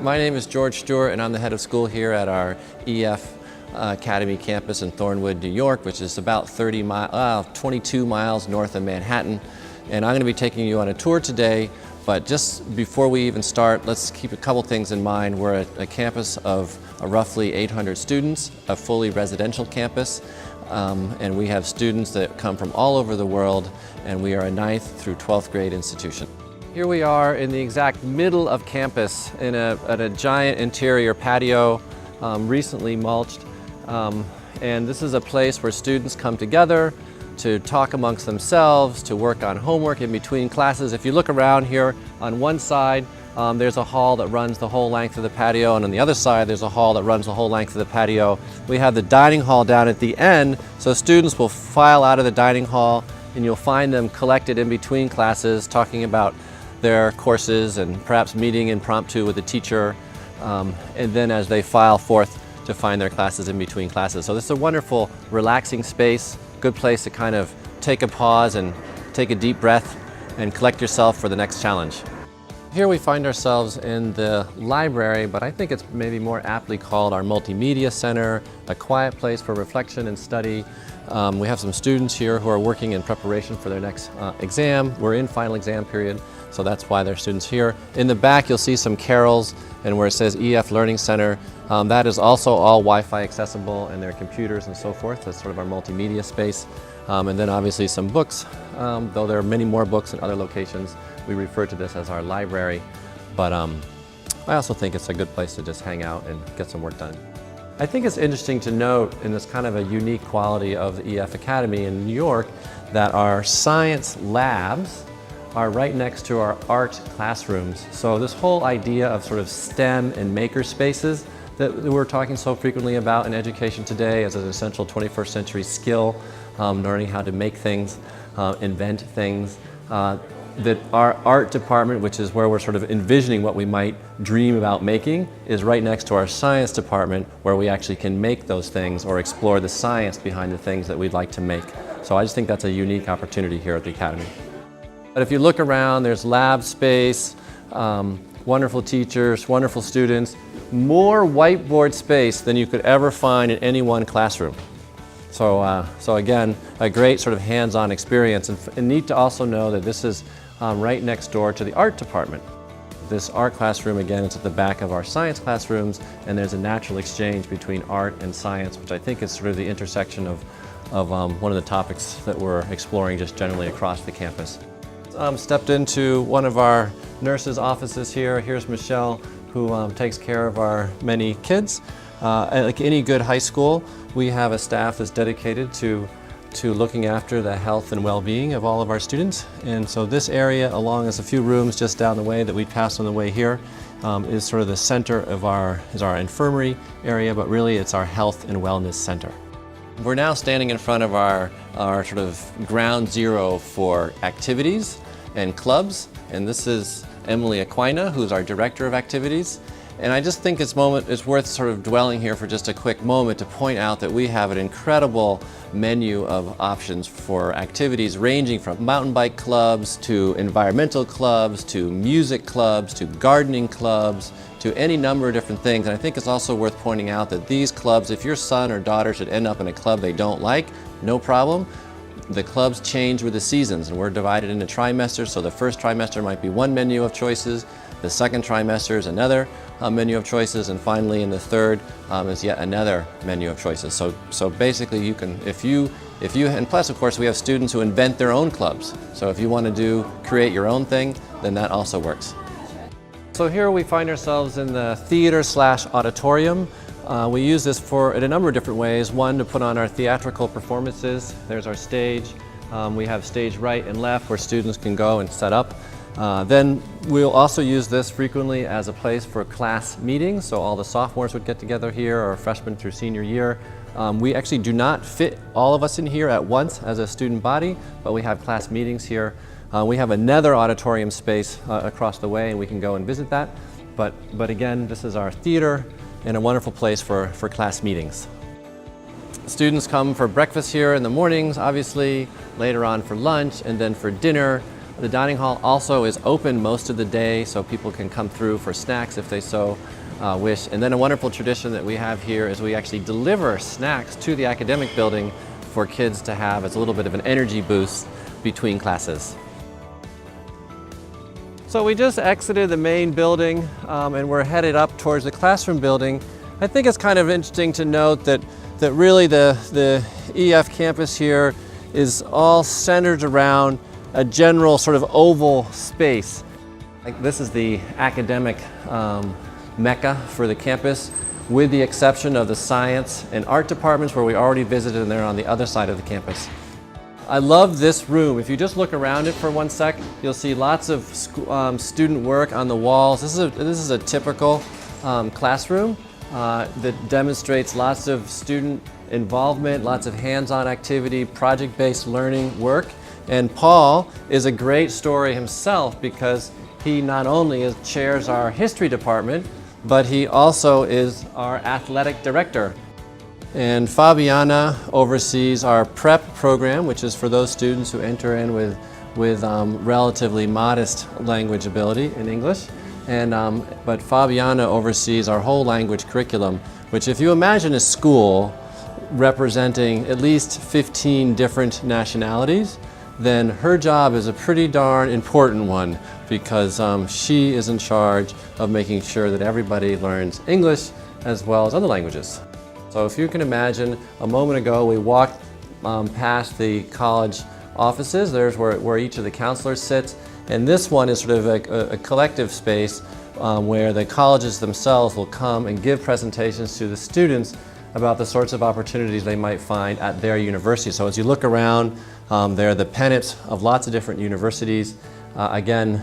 My name is George Stewart, and I'm the head of school here at our EF Academy campus in Thornwood, New York, which is about 22 miles north of Manhattan. And I'm going to be taking you on a tour today, but just before we even start, let's keep a couple things in mind. We're at a campus of roughly 800 students, a fully residential campus, and we have students that come from all over the world, and we are a 9th through 12th grade institution. Here we are in the exact middle of campus at a giant interior patio, recently mulched. And this is a place where students come together to talk amongst themselves, to work on homework in between classes. If you look around here, on one side there's a hall that runs the whole length of the patio, and on the other side there's a hall that runs the whole length of the patio. We have the dining hall down at the end, so students will file out of the dining hall and you'll find them collected in between classes talking about their courses and perhaps meeting impromptu with the teacher, and then as they file forth to find their classes in between classes. So this is a wonderful, relaxing space, good place to kind of take a pause and take a deep breath and collect yourself for the next challenge. Here we find ourselves in the library, but I think it's maybe more aptly called our multimedia center, a quiet place for reflection and study. We have some students here who are working in preparation for their next exam. We're in final exam period, so that's why there are students here. In the back you'll see some carrels, and where it says EF Learning Center, that is also all Wi-Fi accessible, and there are computers and so forth. That's sort of our multimedia space. And then obviously some books, though there are many more books in other locations. We refer to this as our library, but I also think it's a good place to just hang out and get some work done. I think it's interesting to note, in this kind of a unique quality of the EF Academy in New York, that our science labs are right next to our art classrooms. So this whole idea of sort of STEM and maker spaces that we're talking so frequently about in education today as an essential 21st century skill, learning how to make things, invent things, that our art department, which is where we're sort of envisioning what we might dream about making, is right next to our science department, where we actually can make those things or explore the science behind the things that we'd like to make. So I just think that's a unique opportunity here at the Academy. But if you look around, there's lab space, wonderful teachers, wonderful students, more whiteboard space than you could ever find in any one classroom. So again, a great sort of hands-on experience, and neat to also know that this is right next door to the art department. This art classroom, again, is at the back of our science classrooms, and there's a natural exchange between art and science, which I think is sort of the intersection of one of the topics that we're exploring just generally across the campus. Stepped into one of our nurses' offices here. Here's Michelle, who takes care of our many kids. Like any good high school, we have a staff that's dedicated to looking after the health and well-being of all of our students. And so this area, along with a few rooms just down the way that we passed on the way here, is sort of the center of our infirmary area, but really it's our health and wellness center. We're now standing in front of our sort of ground zero for activities and clubs, and this is Emily Aquina, who's our director of activities. And I just think it's worth sort of dwelling here for just a quick moment to point out that we have an incredible menu of options for activities, ranging from mountain bike clubs to environmental clubs to music clubs to gardening clubs to any number of different things. And I think it's also worth pointing out that these clubs, if your son or daughter should end up in a club they don't like, no problem. The clubs change with the seasons, and we're divided into trimesters, so the first trimester might be one menu of choices, the second trimester is another menu of choices, and finally in the third is yet another menu of choices. So basically you can, and plus of course we have students who invent their own clubs. So if you want to create your own thing, then that also works. So here we find ourselves in the theater/auditorium. We use this in a number of different ways. One, to put on our theatrical performances. There's our stage. We have stage right and left where students can go and set up. Then we'll also use this frequently as a place for class meetings, so all the sophomores would get together here, or freshmen through senior year. We actually do not fit all of us in here at once as a student body, but we have class meetings here. We have another auditorium space across the way, and we can go and visit that. But again, this is our theater and a wonderful place for class meetings. Students come for breakfast here in the mornings, obviously, later on for lunch, and then for dinner. The dining hall also is open most of the day, so people can come through for snacks if they so wish. And then a wonderful tradition that we have here is we actually deliver snacks to the academic building for kids to have as a little bit of an energy boost between classes. So we just exited the main building and we're headed up towards the classroom building. I think it's kind of interesting to note that really the EF campus here is all centered around a general sort of oval space. This is the academic mecca for the campus, with the exception of the science and art departments where we already visited, and they're on the other side of the campus. I love this room. If you just look around it for one sec, you'll see lots of student work on the walls. This is a typical classroom that demonstrates lots of student involvement, lots of hands-on activity, project-based learning work. And Paul is a great story himself because he not only chairs our history department, but he also is our athletic director. And Fabiana oversees our prep program, which is for those students who enter in with relatively modest language ability in English. But Fabiana oversees our whole language curriculum, which if you imagine a school representing at least 15 different nationalities, then her job is a pretty darn important one because she is in charge of making sure that everybody learns English as well as other languages. So if you can imagine, a moment ago we walked past the college offices. There's where each of the counselors sits, and this one is sort of a collective space where the colleges themselves will come and give presentations to the students about the sorts of opportunities they might find at their university. So as you look around, there are the pennants of lots of different universities. Again,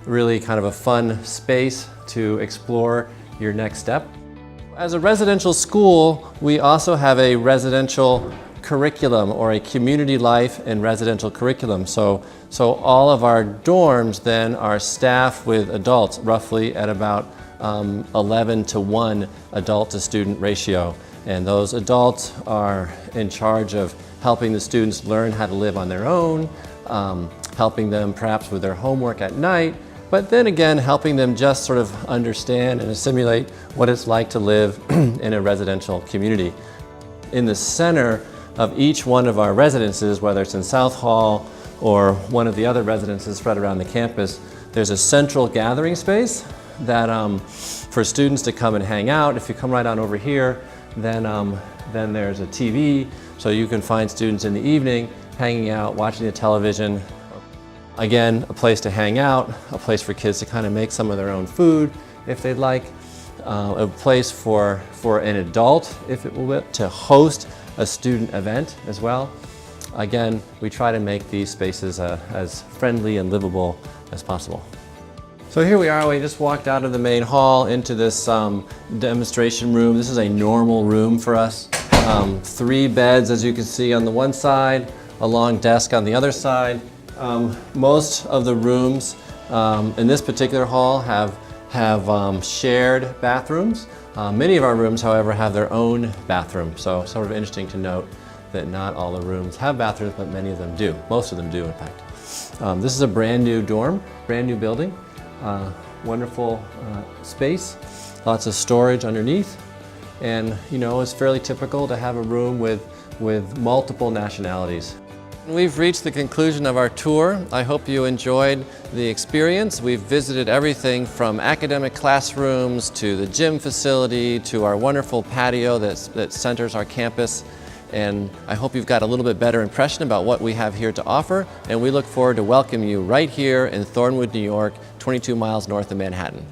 really kind of a fun space to explore your next step. As a residential school, we also have a residential curriculum, or a community life and residential curriculum. So all of our dorms then are staffed with adults, roughly at about 11:1 adult to student ratio. And those adults are in charge of helping the students learn how to live on their own, helping them perhaps with their homework at night, but then again helping them just sort of understand and assimilate what it's like to live in a residential community. In the center of each one of our residences, whether it's in South Hall or one of the other residences spread around the campus, there's a central gathering space that for students to come and hang out. If you come right on over here, then there's a TV, so you can find students in the evening hanging out, watching the television. Again, a place to hang out, a place for kids to kind of make some of their own food if they'd like, a place for an adult, if it will, to host a student event as well. Again, we try to make these spaces as friendly and livable as possible. So here we are, we just walked out of the main hall into this demonstration room. This is a normal room for us. 3 beds, as you can see, on the one side, a long desk on the other side. Most of the rooms in this particular hall have shared bathrooms. Many of our rooms, however, have their own bathroom. So sort of interesting to note that not all the rooms have bathrooms, but many of them do. Most of them do, in fact. This is a brand new dorm, brand new building. Wonderful space, lots of storage underneath, and it's fairly typical to have a room with multiple nationalities. We've reached the conclusion of our tour. I hope you enjoyed the experience. We've visited everything from academic classrooms to the gym facility to our wonderful patio that centers our campus. And I hope you've got a little bit better impression about what we have here to offer. And we look forward to welcoming you right here in Thornwood, New York, 22 miles north of Manhattan.